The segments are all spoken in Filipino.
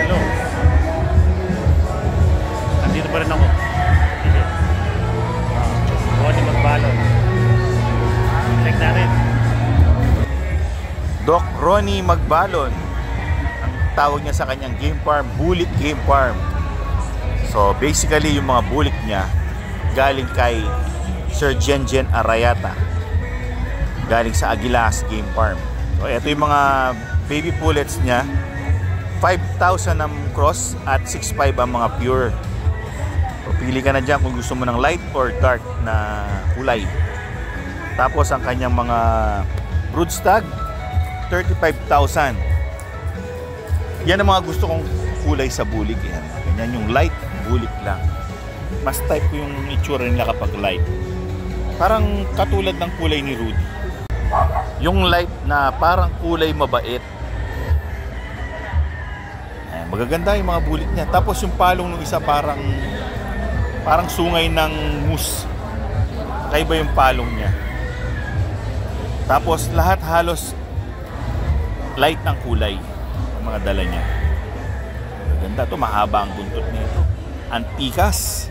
Hello. Nandito pa rin ako. Sige. Ronnie Magbalon. Check natin. Doc Ronnie Magbalon. Ang tawag niya sa kanyang game farm, Bulik Game Farm. So basically yung mga bulik niya galing kay Sir Jenjen Arayata. Galing sa Aguilas Game Farm. So ito yung mga baby pullets niya. 5,000 ang cross at 6,500 ang mga pure. So pili ka na dyan kung gusto mo ng light or dark na kulay. Tapos ang kanyang mga broodstag 35,000. Yan ang mga gusto kong kulay sa bulik. Yan. Ganyan yung light bulik lang. Mas type ko yung itsura nila kapag light. Parang katulad ng kulay ni Rudy. Yung light na parang kulay mabait. Ayan, magaganda yung mga bulik niya. Tapos yung palong ng isa parang sungay ng moose. Kaiba yung palong niya. Tapos lahat halos light ng kulay ang mga dala niya. Maganda to, mahaba ang buntot nito. Antikas.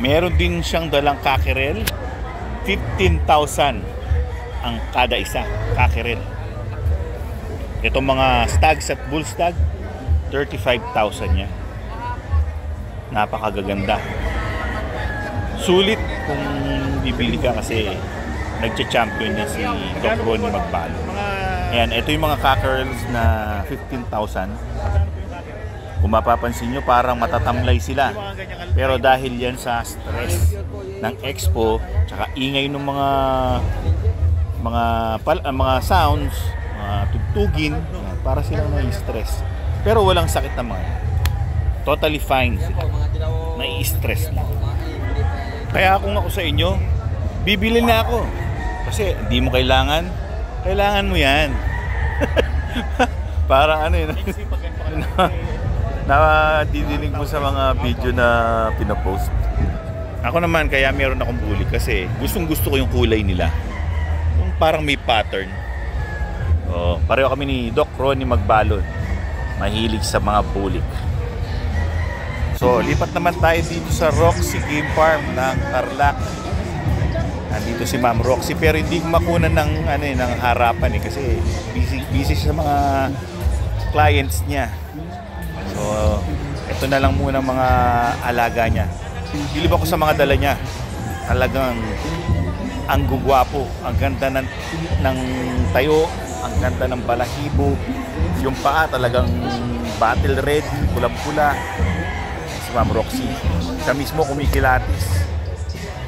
Meron din siyang dalang kakerel. 15,000 ang kada isa, kakerel. Itong mga stags at bull stag 35,000 niya. Napakagaganda. Sulit kung bibili ka kasi nagcha-champion niya si Doc Ronnie Magbalon. Ayan, ito yung mga cockerels na 15,000. Kung mapapansin nyo, parang matatamlay sila. Pero dahil yan sa stress ng expo, tsaka ingay ng mga sounds, mga tugtugin, para silang nai-stress. Pero walang sakit na mga. Totally fine sila. Nai-stress lang. Kaya kung ako sa inyo, bibili na ako. Kasi hindi mo kailangan mo yan. Parang ano yun. Didinig mo sa mga video na pinapost. Ako naman, kaya meron akong bulik kasi gustong gusto ko yung kulay nila. Yung parang may pattern. Pareho kami ni Doc Ronnie Magbalon. Mahilig sa mga bulik. So, lipat naman tayo dito sa Roxy Game Farm ng Tarlac. Nandito si Ma'am Roxy, pero hindi ko makunan ng harapan kasi busy siya sa mga clients niya. So, ito na lang muna mga alaga niya. Bilib ako sa mga dala niya. Talagang ang gugwapo, ang ganda ng tayo, ang ganda ng balahibo. Yung paa talagang battle red, pulang-pula. Si Ma'am Roxy. Siya mismo kumikilatis.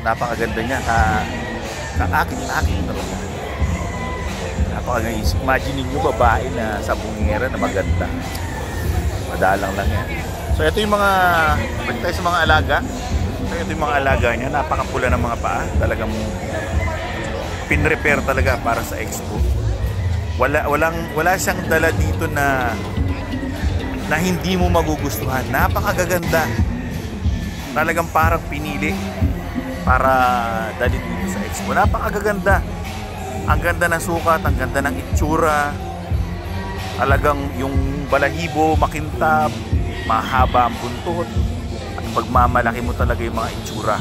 Napakaganda niya. Kaakit-akit talaga. Napakaganda. Imagine niyo babae na sa bungera na maganda. Madalang lang yan. So ito yung mga balik tayo sa mga alaga. So ito yung mga alaga niya. Napakapula ng mga paa. Talagang pinrepair talaga para sa expo. Wala siyang dala dito na hindi mo magugustuhan. Napakagaganda. Talagang parang pinili para dali dito sa expo. Napakaganda. Ang ganda ng sukat, ang ganda ng itsura. Talagang yung balahibo, makintab, mahaba ang buntot. At pagmamalaki mo talaga yung mga itsura.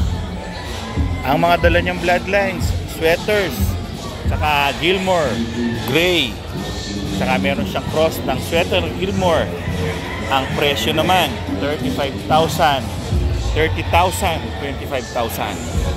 Ang mga dala niyang bloodlines, sweaters, saka Gilmore, gray. Saka meron siyang cross ng sweater Gilmore. Ang presyo naman, 35,000, 30,000, 25,000.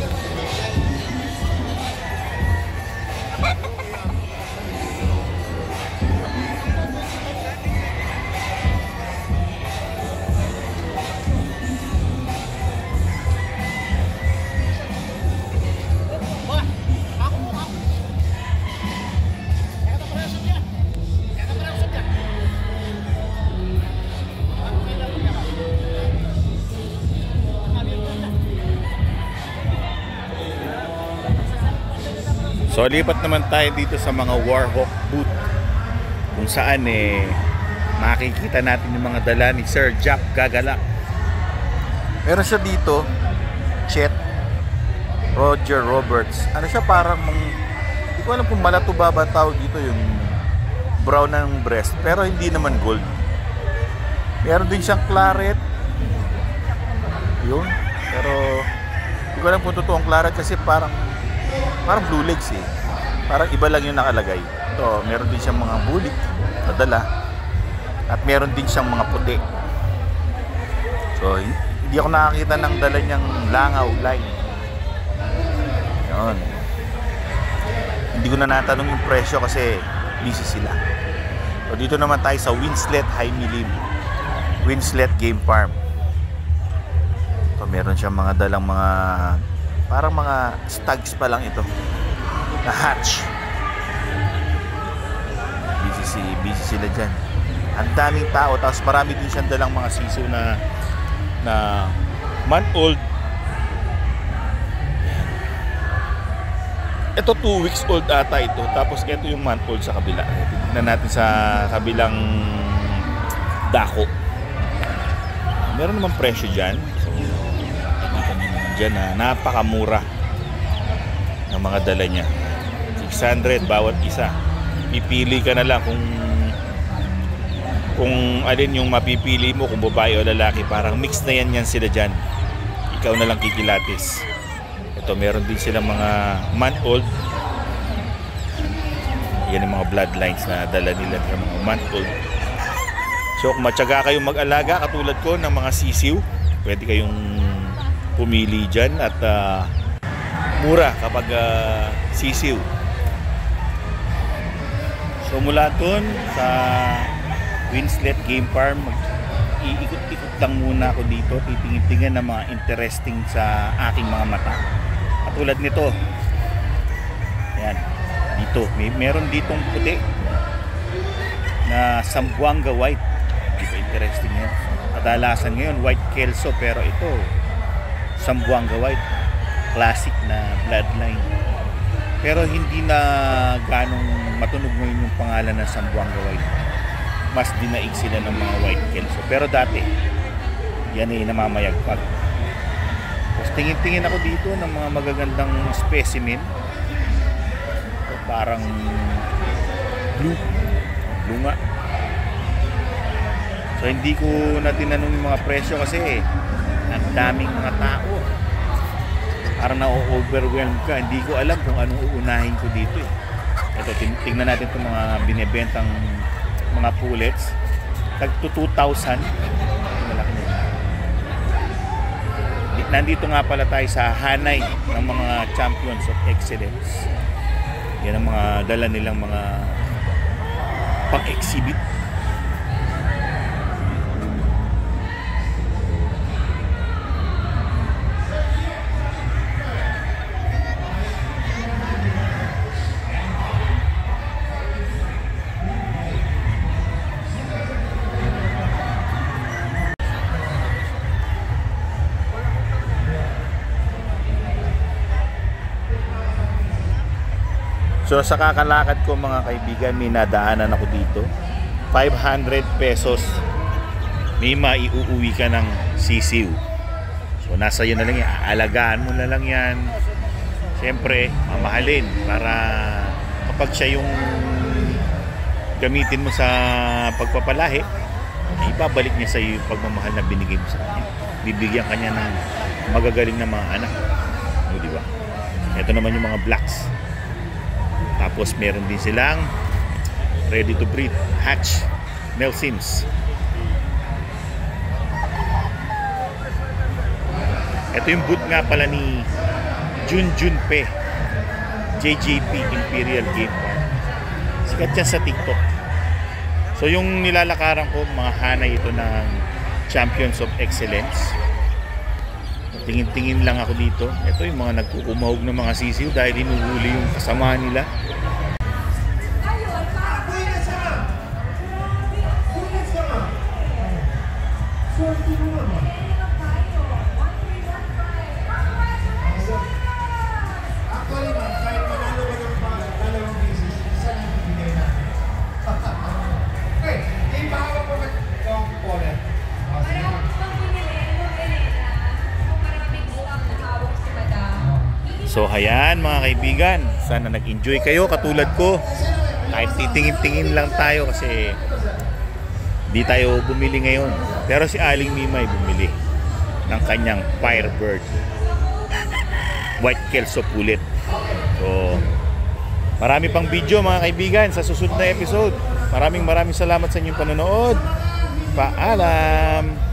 So lipat naman tayo dito sa mga Warhawk booth kung saan makikita natin yung mga dala ni Sir Jack Gagala. Meron siya dito, Chet Roger Roberts. Ano siya, parang hindi ko alam kung malatuba ba tawag dito, yung brown ng breast, pero hindi naman gold. Meron din siyang claret. Yun. Pero hindi ko alam kung totoong claret kasi parang blue legs eh. Parang iba lang yung nakalagay. Ito, meron din siyang mga bulik na dala. At meron din siyang mga puti. So, hindi ako nakakita ng dala niyang langaw line. Yun. Hindi ko na natanong yung presyo kasi busy sila. So, dito naman tayo sa Winslet High Milim. Winslet Game Farm. So, meron siyang mga dalang mga parang mga stags pa lang ito na hatch. Busy sila dyan. Ang daming tao. Tapos marami din siyang dalang mga siso na month old. Ito 2 weeks old ata ito. Tapos ito yung month old sa kabila. Tignan natin sa kabilang dako. Meron naman presyo dyan. So, nakikita nyo naman dyan na napakamura ng mga dala niya. 600 bawat isa. Pipili ka na lang kung alin yung mapipili mo, kung babae o lalaki. Parang mix na yan sila dyan. Ikaw na lang kikilatis. Ito, meron din silang mga month old. Yan yung mga bloodlines na dala nila ng mga month old. So kung matyaga kayong mag-alaga katulad ko ng mga sisiw, pwede kayong pumili dyan at mura kapag sisiw. So mula dun sa Winslet Game Farm, iikot-ikot lang muna ako dito, titingin-tingin ng mga interesting sa aking mga mata. Katulad nito. Yan, dito meron ditong puti na Zamboanga White. Di ba interesting yan? Kadalasan ngayon white kelso, pero ito Zamboanga White, classic na bloodline. Pero hindi na ganong matunog ngayon yung pangalan ng Zamboanga White. Mas dinaig sila ng mga white kelso. Pero dati yan ay namamayagpag. Tapos tingin-tingin ako dito ng mga magagandang specimen. Parang blue nga. So hindi ko na tinanong yung mga presyo kasi ang daming mga tao. Parang na-overwhelm ka. Hindi ko alam kung anong uunahin ko dito eh. Ito, tingnan natin itong mga binibentang mga pullets. Tag 2,000. Malaki na. Nandito nga pala tayo sa hanay ng mga Champions of Excellence. Yan ang mga dala nilang mga pang-exhibit. So sa kakalakad ko mga kaibigan, may nadaanan ako dito. 500 pesos may maiuuwi ka ng sisiw. So nasa iyo na lang yan, aalagaan mo na lang yan. Siyempre mamahalin para kapag siya yung gamitin mo sa pagpapalahi, ibabalik niya sa iyo yung pagmamahal na binigay mo sa kanya. Bibigyan kanya ng magagaling na mga anak. O, di ba? Ito naman yung mga blacks. Tapos meron din silang ready to breed hatch Nelsons. Ito yung boot nga pala ni Junjunpe JJP Imperial Game Farm. Sikat yan sa TikTok. So yung nilalakaran ko, mga hanay ito ng Champions of Excellence. Tingin-tingin lang ako dito. Ito yung mga nagkukumahog ng mga sisiw dahil hinuhuli yung kasama nila. So ayan mga kaibigan, sana nag-enjoy kayo katulad ko. Kahit titingin-tingin lang tayo kasi Di tayo bumili ngayon. Pero si Aling Mimay bumili ng kanyang Firebird White Kelso Pullet. So, marami pang video mga kaibigan sa susunod na episode. Maraming salamat sa inyong panonood. Paalam!